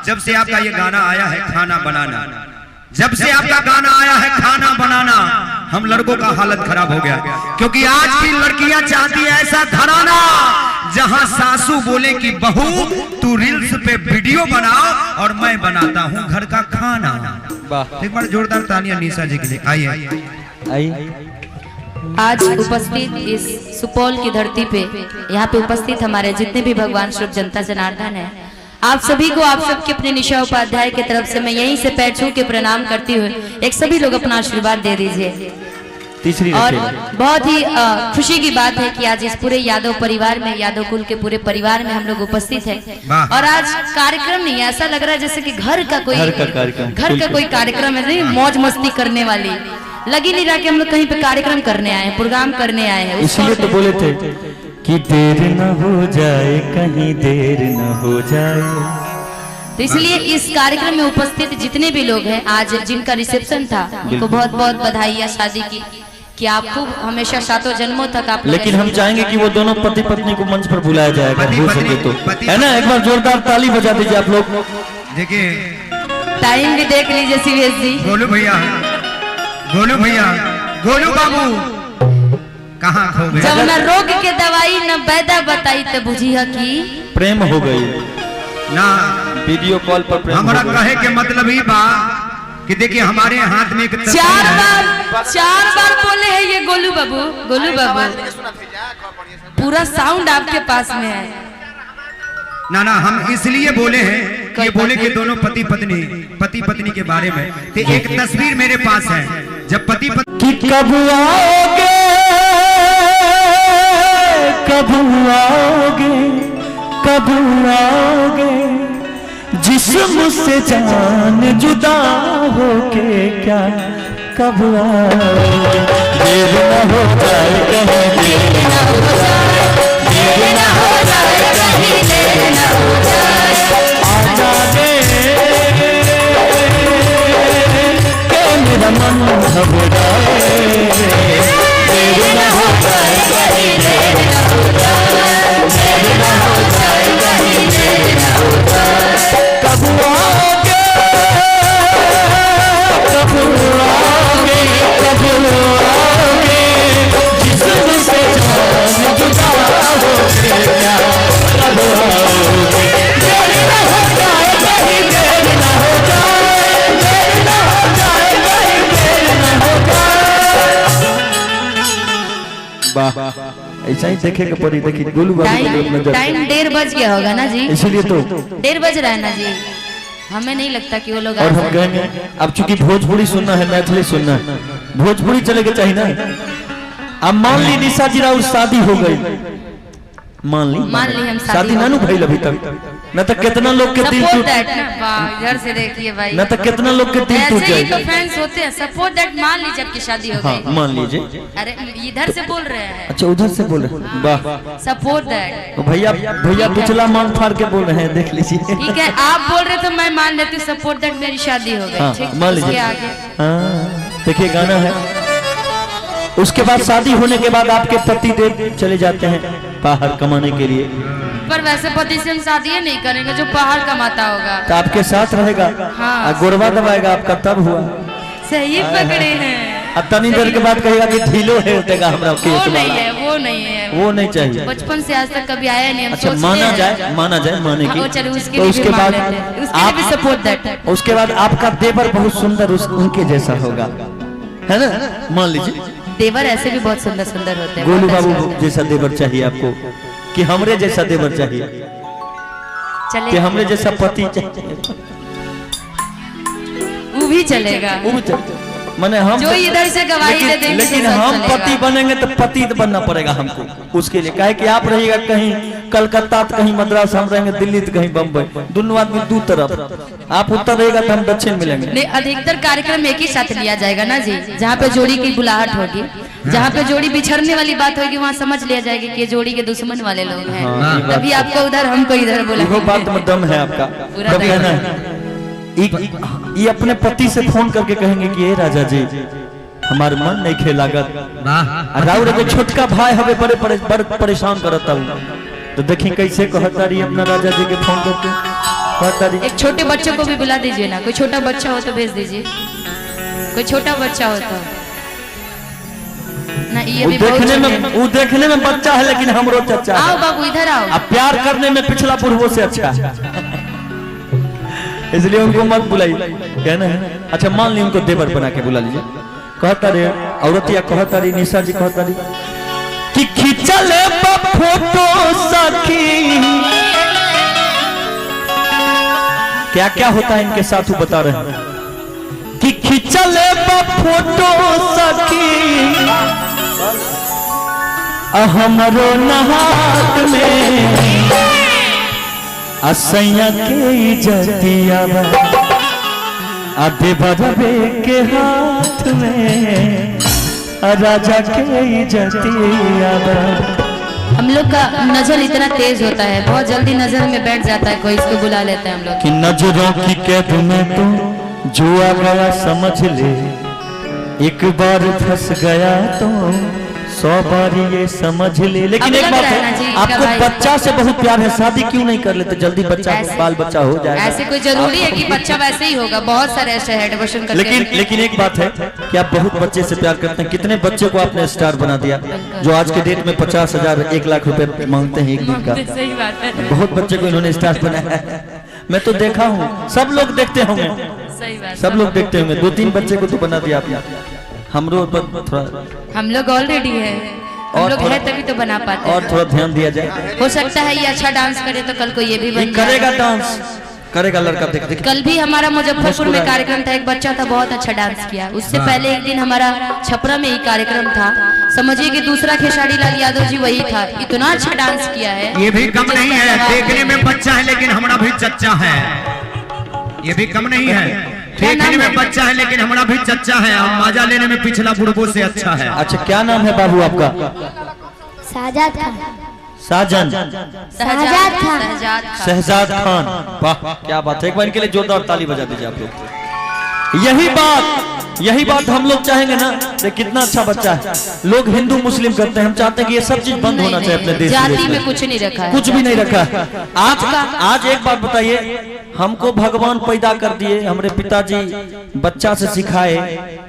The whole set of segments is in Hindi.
जब से आपका ये गाना आया है खाना बनाना, जब से आपका गाना आया है खाना बनाना, हम लड़कों का हालत खराब हो गया। क्योंकि आज की लड़कियां चाहती है ऐसा घराना जहां सासू बोले कि बहू तू रील्स पे वीडियो बनाओ और मैं बनाता हूं घर का खाना। एक बार जोरदार तालियां निशा जी के लिए। आइए। आज उपस्थित इस सुपौल की धरती पे, यहाँ पे उपस्थित हमारे जितने भी भगवान श्री जनता जनार्दन है, आप सभी को आप सबके अपने निशा उपाध्याय की तरफ से मैं यहीं से पैर छू के प्रणाम करती हुई एक सभी लोग अपना आशीर्वाद दे दीजिए। और बहुत ही खुशी की बात है कि आज इस पूरे यादव परिवार में, यादव कुल के पूरे परिवार में हम लोग उपस्थित हैं। और आज कार्यक्रम नहीं, ऐसा लग रहा है जैसे कि घर का कोई कार्यक्रम है, नहीं मौज मस्ती करने वाली लग ही नहीं रहा कि हम लोग कहीं पे कार्यक्रम करने आए हैं, प्रोग्राम करने आए हैं। इसलिए तो बोले थे कि देर न हो जाए, कहीं देर न हो जाए। तो इसलिए इस कार्यक्रम में उपस्थित जितने भी लोग हैं, आज जिनका रिसेप्शन था, उनको बहुत बहुत बधाई शादी की, कि आप खूब हमेशा सातों जन्मों तक आप। लेकिन हम चाहेंगे कि वो दोनों पति पत्नी को मंच पर बुलाया जाएगा, हो सके तो, है ना। एक बार जोरदार ताली बजा दीजिए आप लोग। देखिए टाइम भी देख लीजिए सीरियस जी। गोलू भैया, गोलू बाबू कहाँ खो गए? जब न रोग के दवाई न बैदा बताई तो बुझी है कि प्रेम हो गई ना। वीडियो कॉल पर हमारा कहे के मतलब ही बा कि देखिए हमारे हाथ में एक चार बार बोले हैं ये गोलू बाबू पूरा साउंड आपके पास में है ना। हम इसलिए बोले हैं कि बोले कि दोनों पति पत्नी के बारे में। तो एक तस्वीर मेरे पास है, जब पति पत्नी कब आओगे जिस्म से जान जुदा होके, क्या कब आओगे? देर न हो जाए, कहीं देर न हो जाए, देर न हो जाए, कहीं देर न हो जाए। आजा दे के मेरा मन घबराए, देर न हो जाए, कहीं देर न हो जाए, देर न हो जाए, कहीं देर न हो जाए। कब आओगे, कब आओगे, कब आओगे जिस्म से जान जुदा होके, क्या कब आओगे? देर न हो जाए, कहीं देर न हो जाए, देर न हो जाए, कहीं देर न हो जाए। वाह, ऐसा ही देखेगा पड़ी। देखिए गोलू बाबू टाइम 1:30 बज गया होगा ना जी, इसीलिए तो 1:30 बज रहा है ना जी। हमें नहीं लगता कि वो लोग और हम कहेंगे अब चूंकि भोजपुरी सुनना है, मैथिली सुनना है, भोजपुरी चलेगा चाहिए ना। अब मान ली निशा जी राउत शादी हो गई, मान ली हम शादी ना भइल अभी तक, न तो कितना लोग के दिल टूट, इधर से देखिए भाई, न तो कितना लोग के दिल टूट जाए। तो फैंस होते हैं, सपोर्ट दैट। मान लीजिए आपकी शादी हो गई, मान लीजिए। अरे इधर से बोल रहे हैं। अच्छा उधर से बोल रहे हैं, वाह। सपोर्ट दैट भैया पिछला मान फाड़ के बोल रहे हैं, देख लीजिए। ठीक है, आप बोल रहे तो मैं मान लेती हूँ सपोर्ट दैट मेरी शादी हो गई। ठीक, मान लीजिए। आगे देखिए गाना है, उसके बाद शादी होने के बाद आपके पति देव चले जाते हैं बाहर कमाने के लिए। पर वैसे पति से हम शादी नहीं करेंगे जो बाहर कमाता होगा, तो आपके साथ रहेगा। हाँ। गोरवा दबाएगा आपका, तब हुआ। सही पकड़े हैं। अब तनी देर के बाद कहेगा कि ढीलो है, उठेगा हमरा केस वाला। वो नहीं चाहिए। बचपन से आज तक कभी आया नहीं। अच्छा माना जाए, माने की। तो उसके बाद आप भी सपोर्ट दैट। उसके बाद आपका देवर बहुत सुंदर उनके जैसा होगा, है ना। मान लीजिए देवर ऐसे भी बहुत सुंदर सुंदर होते हैं। गोलू बाबू जैसा देवर चाहिए आपको, कि हमरे जैसा देवर चाहिए, कि हमरे जैसा पति चाहिए? वो भी चलेगा, माने हम जो इधर से गवाही दे देंगे। लेकिन हम पति बनेंगे तो पति तो बनना पड़ेगा हमको उसके लिए। काहे कि आप रहिएगा कहीं कलकत्ता, तो कहीं मद्रास, हम रहेंगे दिल्ली, तो कहीं बम्बई। दोनों आदमी दो तरफ, आप उत्तर रहेगा तो हम दक्षिण मिलेंगे। अधिकतर कार्यक्रम एक ही साथ लिया जाएगा ना जी, जहाँ पे जोड़ी की बुलाहट होगी, जहाँ पे जोड़ी बिछड़ने वाली बात होगी, वहाँ समझ लिया जाएगा कि जोड़ी के दुश्मन वाले लोग हैं। तभी आपको उधर, हमको इधर बोला। वो बात में दम है आपका, कभी है ना। ये अपने पति से फोन करके कहेंगे कि ये राजा जी हमारे मन नहीं खेलागत, राउर के छोटका भाई हमें बड़े परेशान करता हूँ। तो देखिए कैसे कहता रही अपना राजा जी के फोन करके। कहता रही एक छोटे बच्चों को भी बुला दीजिए ना, कोई छोटा बच्चा हो तो भेज दीजिए, कोई छोटा बच्चा हो तो ना। ये भी वो देखने में बच्चा है लेकिन हमरो चचा आओ बाबू इधर आओ। अब प्यार करने में पिछला पूर्वों से अच्छा है, इसलिए उनको मत बुलाइए, कहना है। अच्छा मान ली उनको देवर बना के बुला लीजिए। कहता रे औरतिया, कहता रही निशा जी, कहता रही कि खिंचल फोटो सखी। क्या क्या होता है इनके साथ वो बता रहे हैं कि खिंचल फोटो सखी हमरो नहात में असैया के इज्जतिया आधे बरबे के हाथ में राजा के इज्जतिया। हम लोग का नजर इतना तेज होता है, बहुत जल्दी नजर में बैठ जाता है, कोई इसको बुला लेते हैं हम लोग कि नजरों की कैद में तो जुआ गया समझ ले, एक बार फंस गया तो 100 बार ये समझ ले। लेकिन एक बात है, आपको बच्चा से बहुत प्यार है, शादी क्यों नहीं कर लेते? जल्दी बच्चा बाल बच्चा हो जाएगा। ऐसे कोई जरूरी है कि बच्चा वैसे ही होगा? बहुत सारे ऐसे हैं डिवोशन करके। लेकिन एक बात है कि आप बहुत बच्चे से प्यार करते हैं। कितने बच्चे को आपने स्टार बना दिया, जो आज के डेट में 50,000 1 लाख रुपए मांगते हैं एक दिन का। सही बात है, बहुत बच्चे को इन्होंने स्टार बनाया है, मैं तो देखा हूँ। सब लोग देखते होंगे, सही बात, सब लोग देखते होंगे। 2-3 बच्चे को तो बना दिया आपने। हमरो थोड़ा, हम लोग ऑलरेडी है, हम लोग है तभी तो बना पाते हैं। और थोड़ा ध्यान दिया जाए। हो सकता है ये अच्छा डांस करे तो कल को ये भी बन करेगा, डांस करेगा लड़का। देख कल भी हमारा मुजफ्फरपुर में कार्यक्रम था, एक बच्चा था बहुत अच्छा डांस किया। उससे पहले एक दिन हमारा छपरा में ही कार्यक्रम था, समझिए कि दूसरा खेसारी लाल यादव जी वही था, इतना अच्छा डांस किया है। ये भी कम नहीं है, देखने में बच्चा है लेकिन हमारा भी चच्चा है। ये भी कम नहीं है, देखने में बच्चा है लेकिन हमारा भी चच्चा है, और मजा लेने में पिछला बुढ़बो से अच्छा है। अच्छा क्या नाम है बाबू आपका? साजाद खान। साजन, शहजाद खान। शहजाद खान, वाह क्या बात है। एक बार इनके लिए जोरदार ताली बजा दीजिए आप लोग। यही बात हम लोग चाहेंगे ना, कि कितना अच्छा बच्चा है। लोग हिंदू मुस्लिम करते हैं, हम चाहते हैं कि ये सब चीज बंद होना चाहिए अपने देश जाति में कुछ नहीं रखा है, कुछ भी नहीं रखा है। आज एक बात बताइए, हमको भगवान पैदा कर दिए, हमारे पिताजी बच्चा से सिखाए।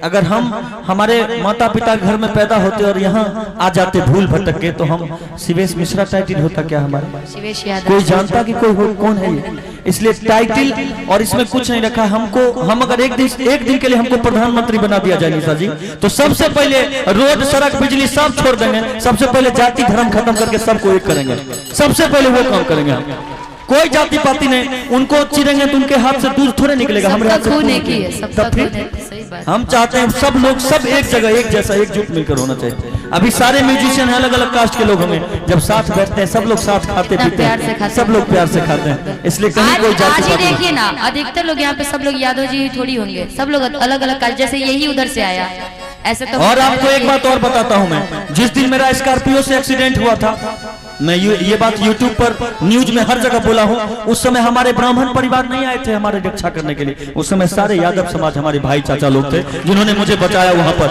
अगर हम हमारे माता पिता घर में पैदा होते और यहाँ आ जाते भूल भटक के, तो हम शिवेश मिश्रा टाइटल होता क्या हमारा? शिवेश यादव। कोई जानता कि कोई कौन है ये? इसलिए टाइटल और इसमें कुछ नहीं रखा। हम अगर एक दिन के लिए हमको प्रधानमंत्री बना दिया जाए निशा जी, तो सबसे पहले रोड सड़क बिजली सब छोड़ देंगे। सबसे पहले जाति धर्म खत्म करके सबको एक करेंगे, सबसे पहले वो काम करेंगे। कोई जाति पाति नहीं, उनको चिरेंगे तो उनके हाथ से दूध थोड़े निकलेगा, हमारे हाथ से। हम चाहते हैं सब लोग सब एक जगह एक जैसा एकजुट मिलकर होना चाहिए। अभी सारे म्यूजिशियन हैं, अलग अलग कास्ट के लोग, हमें जब साथ बैठते हैं सब लोग साथ खाते पीते हैं, सब लोग प्यार से खाते हैं। इसलिए कहीं कोई जाति पाति देखिए ना, अधिकतर लोग यहाँ पे सब लोग यादव जी थोड़ी होंगे, सब लोग अलग अलग कास्ट, जैसे यही उधर से आया ऐसे तो। और आपको एक बात और बताता हूँ मैं, जिस दिन मेरा स्कॉर्पियो से एक्सीडेंट हुआ था, मैं ये बात YouTube पर न्यूज में हर जगह बोला हूँ। उस समय हमारे ब्राह्मण परिवार नहीं आए थे हमारे रक्षा करने के लिए, उस समय सारे यादव समाज हमारे भाई चाचा लोग थे जिन्होंने मुझे बचाया। वहां पर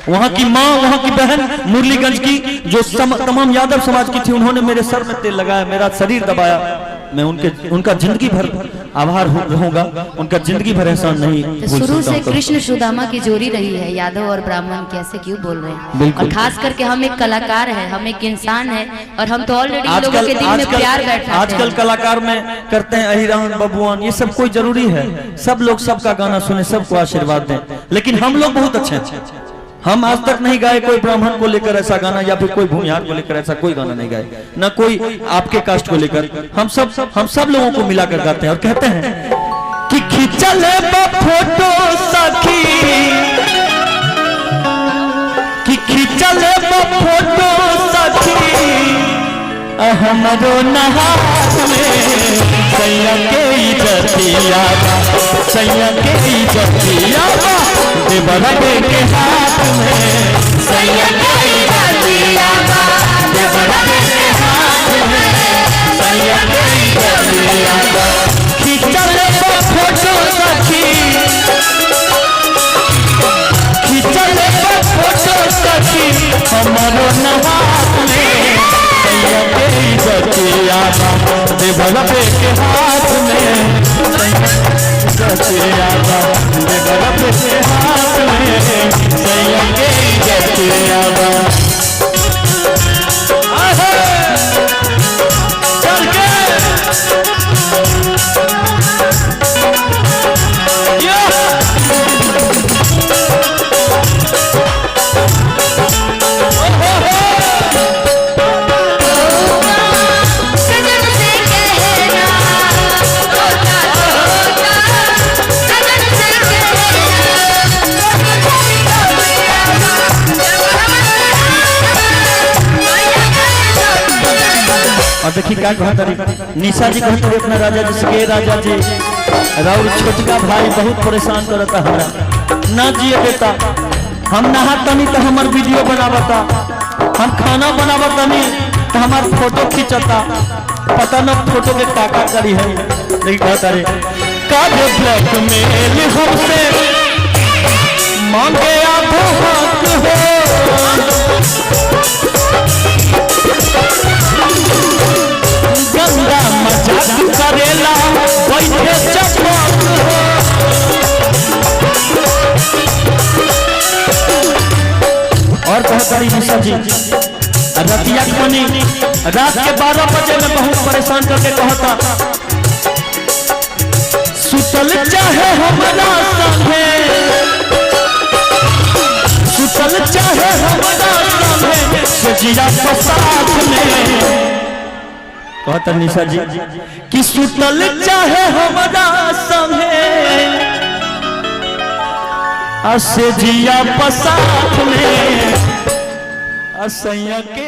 वहां की माँ, वहां की बहन, मुरलीगंज की जो तमाम यादव समाज की थी, उन्होंने मेरे सर में तेल लगाया, मेरा शरीर दबाया। मैं उनका जिंदगी भर आभार रहूंगा, उनका जिंदगी भर एहसान नहीं भूल सकता। शुरू से कृष्ण सुदामा की जोड़ी रही है, यादव और ब्राह्मण कैसे क्यों बोल रहे हैं? और खास करके हम एक कलाकार हैं, हम एक इंसान हैं, और हम तो ऑलरेडी लोगों के दिल में प्यार बैठा है। आजकल कलाकार में करते हैं अहिरान बबुआन, ये सब कोई जरूरी है? सब लोग सबका गाना सुने, सबको आशीर्वाद दें, लेकिन हम लोग बहुत अच्छे हैं। हम आज तक नहीं गाए कोई ब्राह्मण को लेकर ऐसा गाना, या फिर कोई भूमिहार को लेकर ऐसा कोई गाना नहीं गाए, न कोई आपके कास्ट को लेकर। हम सब लोगों को मिलाकर गाते हैं और कहते हैं कि खिंचल फोटो सखी, कि खिंचल फोटो सखी हमरो नहात में सैया के इज्जतिया, सैया के इज्जतिया देवरबे के हाथ में, सैया के इज्जतिया देवरबे के हाथ में, सैया के इज्जतिया। खिंचल फोटो सखी, खिंचल फोटो सखी हमरो नहात में, सैया के इज्जतिया देवरबे बरबे के हाथ में जैसे आवा दे बरबे के हाथ में सैया के जैसे आवा चल के और देखिए क्या कहता निशा जी कहते अपना राजा जी से राजा जी राउर छोटका भाई बहुत परेशान करता हमारा ना जिए देता हम नहा तनी तो हमार वीडियो बनावता हम खाना बनावता नहीं तो हमार फोटो खींचता पता न फोटो के काका करी है लेकिन कहता रे काहे ब्लैकमेल हमसे मांगे आधो हाथ हो गंदा मजाक करेला बैठे चपक हो और कहता रही निशा जी रतिया खनी रात के 12 बजे में बहुत परेशान करके कहता सुतल चाहे हमारा संगे सुतल चाहे हमारा संगे सजिया के साथ में कहता निशा जी कि सुतल चाहे हमारा संगे असे जिया पसाथ में असैया के